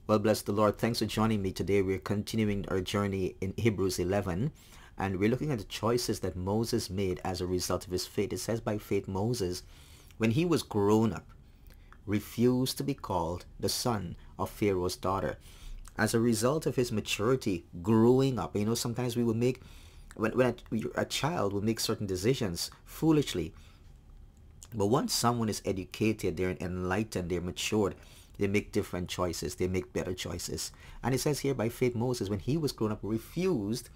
Well, bless the Lord. Thanks for joining me today. We're continuing our journey in Hebrews 11, and we're looking at the choices that Moses made as a result of his faith. It says by faith Moses, when he was grown up, refused to be called the son of Pharaoh's daughter. As a result of his maturity, growing up, sometimes we will make, when a child will make certain decisions foolishly. But once someone is educated, they're enlightened, they're matured, they make different choices, they make better choices. And it says here by faith Moses, when he was grown up, refused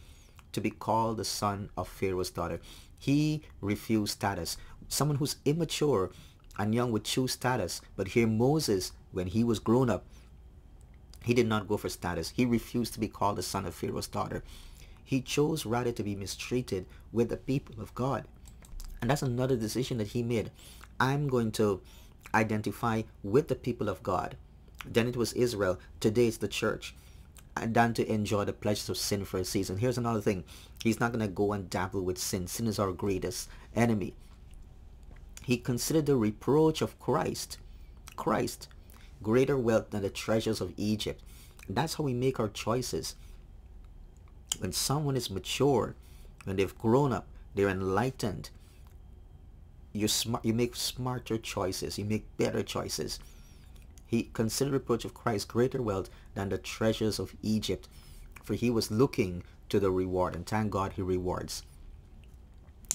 to be called the son of Pharaoh's daughter. He refused status. Someone who's immature and young would choose status. But here Moses, when he was grown up, he did not go for status. He refused to be called the son of Pharaoh's daughter. He chose rather to be mistreated with the people of God. And that's another decision that he made. I'm going to identify with the people of God. Then it was Israel. Today it's the church. And then to enjoy the pleasures of sin for a season. Here's another thing. He's not going to go and dabble with sin. Sin is our greatest enemy. He considered the reproach of Christ greater wealth than the treasures of Egypt. That's how we make our choices. When someone is mature, when they've grown up, they're enlightened, you're smart, you make smarter choices, you make better choices. He considered the reproach of Christ greater wealth than the treasures of Egypt, for he was looking to the reward, and thank God he rewards.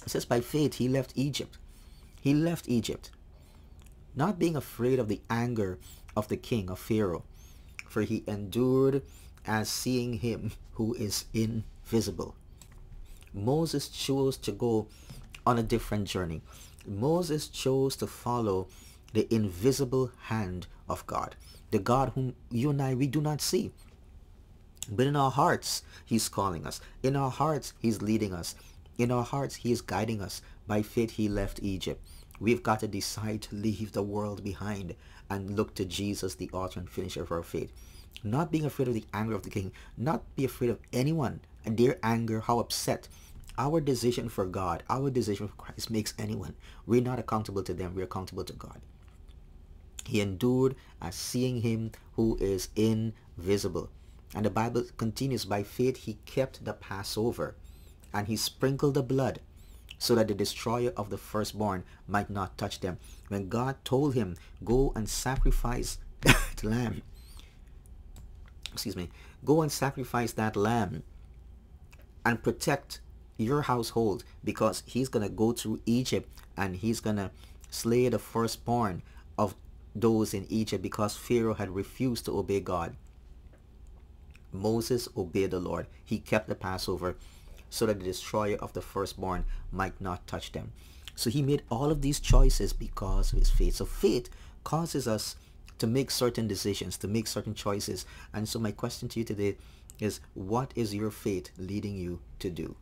It says by faith he left Egypt. He left Egypt, not being afraid of the anger of the king of Pharaoh, for he endured as seeing him who is invisible. Moses chose to go on a different journey. Moses chose to follow the invisible hand of God, the God whom you and I, we do not see. But in our hearts, he's calling us. In our hearts, he's leading us. In our hearts, he is guiding us. By faith, he left Egypt. We've got to decide to leave the world behind and look to Jesus, the author and finisher of our faith. Not being afraid of the anger of the king, not be afraid of anyone and their anger, how upset. Our decision for God, our decision for Christ makes anyone. We're not accountable to them, we're accountable to God. He endured as seeing him who is invisible. And the Bible continues, by faith he kept the Passover, and he sprinkled the blood, so that the destroyer of the firstborn might not touch them. When God told him, go and sacrifice that lamb, go and sacrifice that lamb and protect your household, because he's going to go through Egypt and he's going to slay the firstborn of those in Egypt, because Pharaoh had refused to obey God. Moses obeyed the Lord. He kept the Passover so that the destroyer of the firstborn might not touch them. So he made all of these choices because of his faith. So faith causes us to make certain decisions, to make certain choices. And so my question to you today is, what is your faith leading you to do?